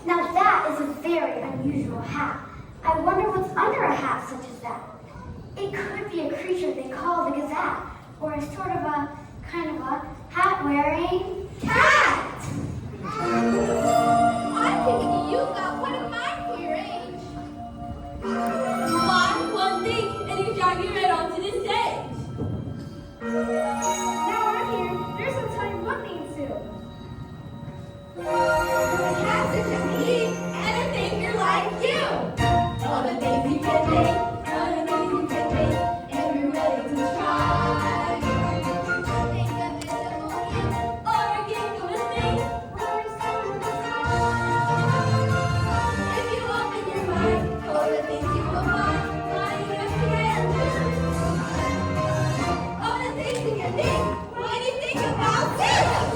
Now that is a very unusual hat. I wonder what's under a hat such as that. It could be a creature they call the gazette, or a sort of a kind of a hat-wearing cat. I'm thinking you've got one of mine for your age. One thing, and you drag your head onto the stage. Now I'm here. There's no telling what means to. The cat's such a neat and a thinker like you. All the things you can make, all the things you can make, and you're ready to try. Think of it a moment, or a giggle a thing, or a song of if you open your mind, all the things you will find, flying up together. All the things you can think when you think about Zeus.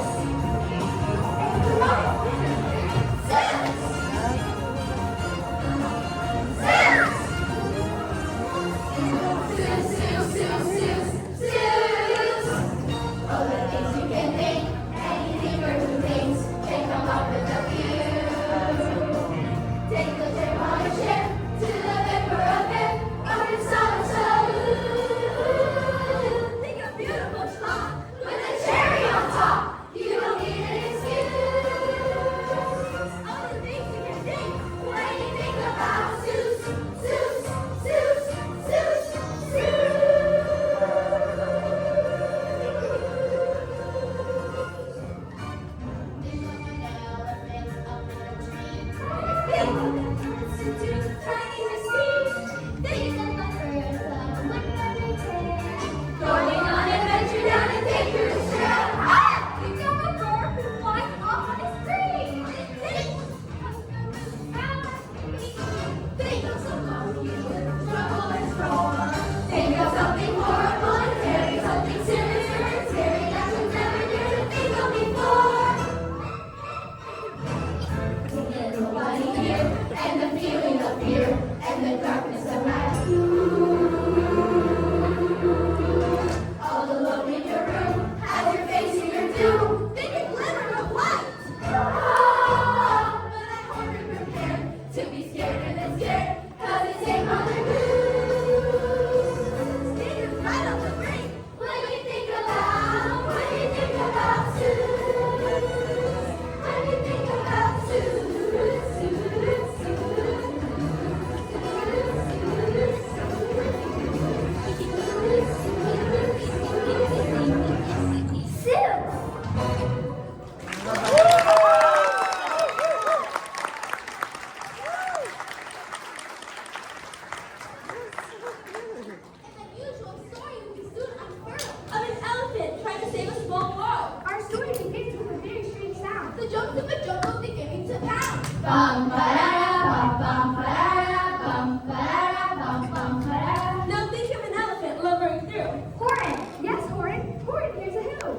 Now think of an elephant lumbering through. Horan! Yes, Horan. Horan, here's a who.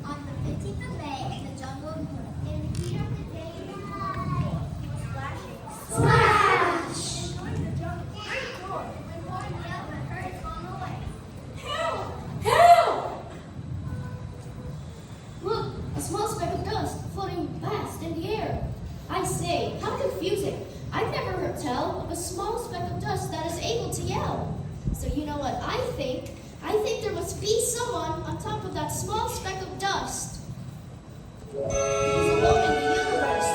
On the 15th of May in the jungle of Moon, in the heat of the day, he was splashing. Splash! Enjoying the jungle great roar when Horan the elephant heard a small noise. Help! Help! Look, a small speck of dust floating fast in the air. I say, how confusing. I've never heard tell of a small speck of dust that is able to yell. So you know what I think? I think there must be someone on top of that small speck of dust. He's alone in the universe.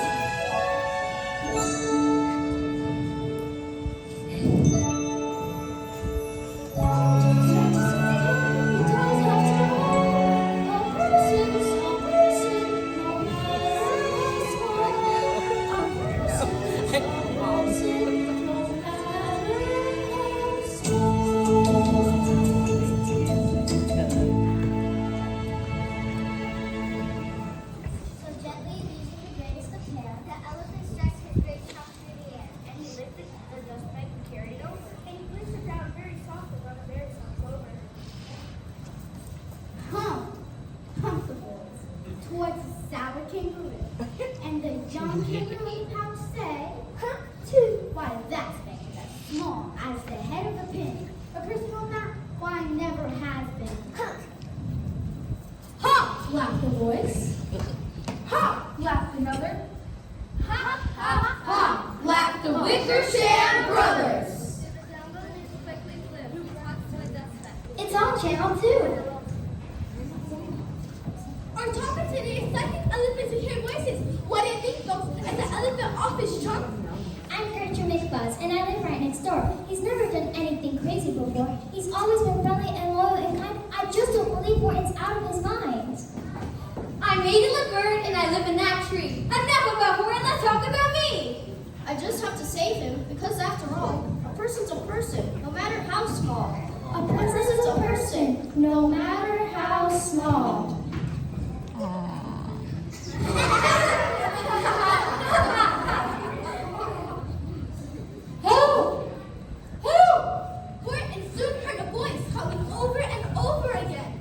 So What's a sour kangaroo? And the young kangaroo pouch say, huh, two. Why, that's as small as the head of a pin. A person on that? Why, never has been. Huh. Ha! Laughed a voice. Ha! Laughed another. Ha! Ha! Ha! Laughed the Wickersham brothers. It's on channel 2. Our topic today is psychic elephants who hear voices. What do you think, folks? Is the elephant off his chunk? I'm Gertrude McBuzz, and I live right next door. He's never done anything crazy before. He's always been friendly and loyal and kind. I just don't believe Horton's out of his mind. I'm Aidan LeBird, and I live in that tree. Enough about Horton, let's talk about me. I just have to save him because, after all, a person's a person, no matter how small. A person's a person, no matter how small. Help! Help! Horton soon heard a voice calling over and over again.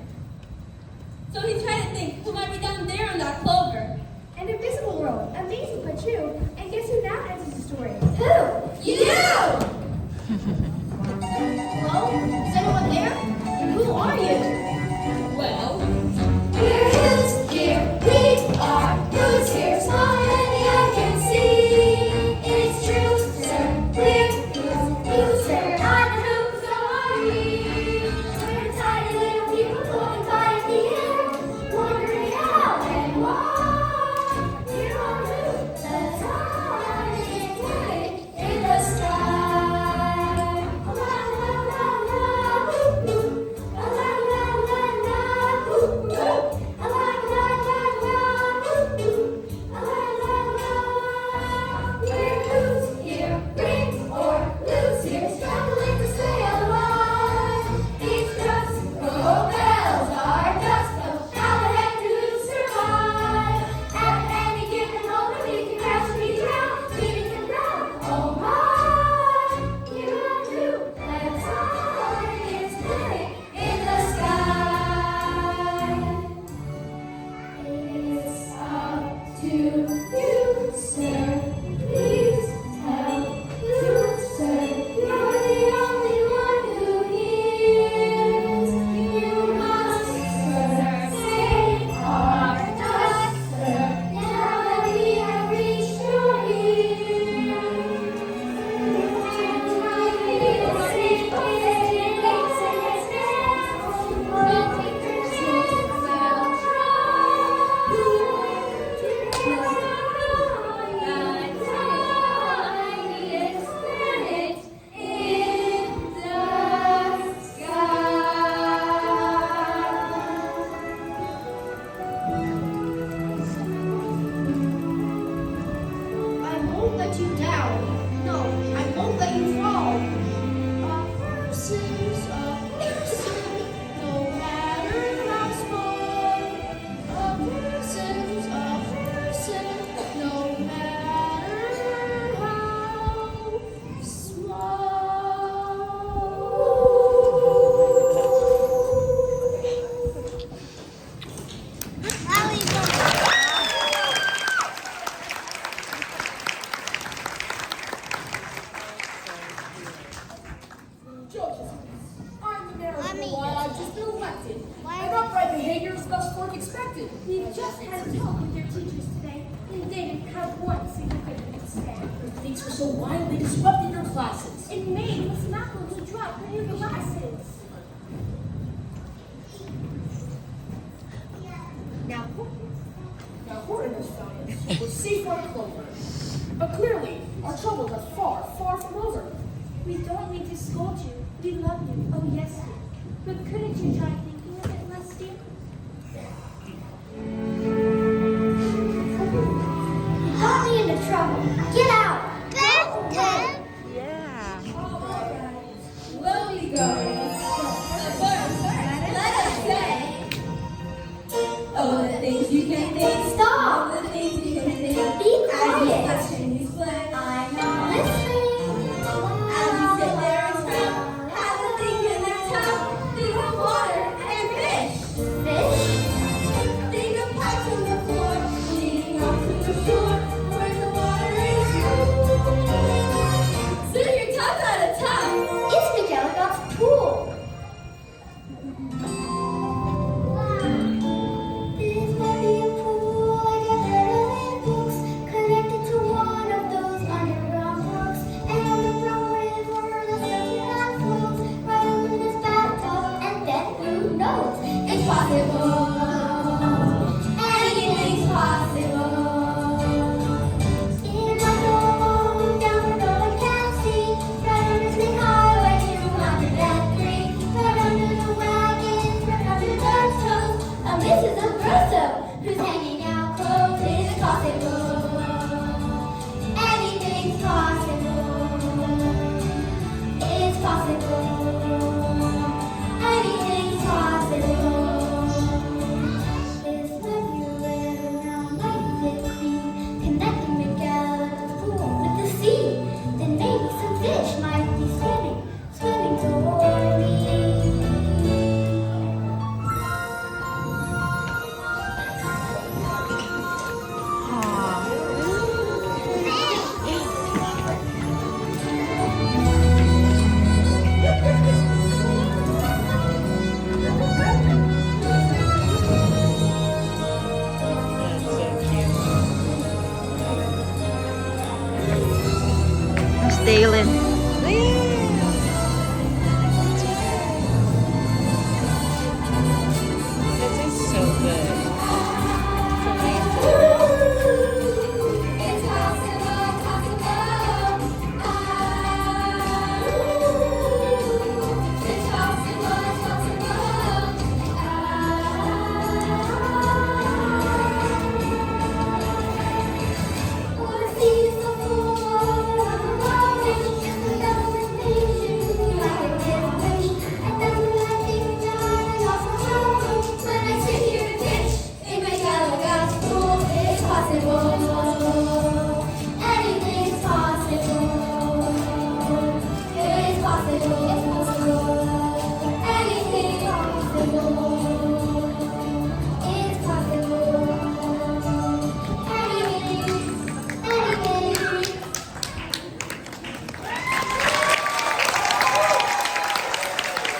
So he tried to think, who might be down there in that clover? An invisible world. Amazing but true. And guess who now enters the story? Who? You! Hello? Is anyone there? And who are you? Well, We're who's here, we are who's here, smaller than the eye can see. It's true, sir, we're who's here. I'm the who, so are we. We're tiny little people floating by in the air, wondering how and why. We're on who, the tiny planet in the sky. La la la la, hoo hoo. La la la la, hoo hoo. La la la la, hoo hoo. La la la. We're who's here, bring or lose here, struggling to stay alive. These trucks, bells are dust, so how the heck do you survive? At any given moment, we can crash, we drown, we can drown. Oh my, you and who? Let's hide its planet in the sky. It's up to you, sir. Please tell you, sir. You're the only one who hears. You must, sir, save our dust, sir. Now that we have reached your ears. We'll see voices in lakes and its dance. We'll take their chances, we'll tiniest planet in the sky. I won't let you down. No, I won't let you fall. A person's a person, no matter how small. A person's a person, no matter how Judges, I'm the mayor of Hawaii. I've just been elected. And upright behavior is thus forth expected. We've just had a talk with your teachers today, and they didn't have one single thing to say. Your things were so wildly disrupted your classes. It made us not going to drop new glasses. Now, Horton has found us with seafront clover. But clearly, our troubles are far, far from over. We don't mean to scold you. We love you. Oh, yes, dear. But couldn't you try thinking a bit less, dear? You got me into trouble. Get out. slowly going. First, let us say, oh, the things you can think. Stop. Oh, the things you can think. Be As you quiet. question these plans. I'm not listening. As you sit there and frown, have a think in their town. Think of water This might be a pool like I've heard of in books, connected to one of those underground brooks. And the brown river that's circular flows right under this bathtub, and then who knows? It's possible. Anything's possible. In my home, down the road I can't see, right under State Highway 203, right under the wagons, right under the toes. Mrs. Abruzzo, who's hanging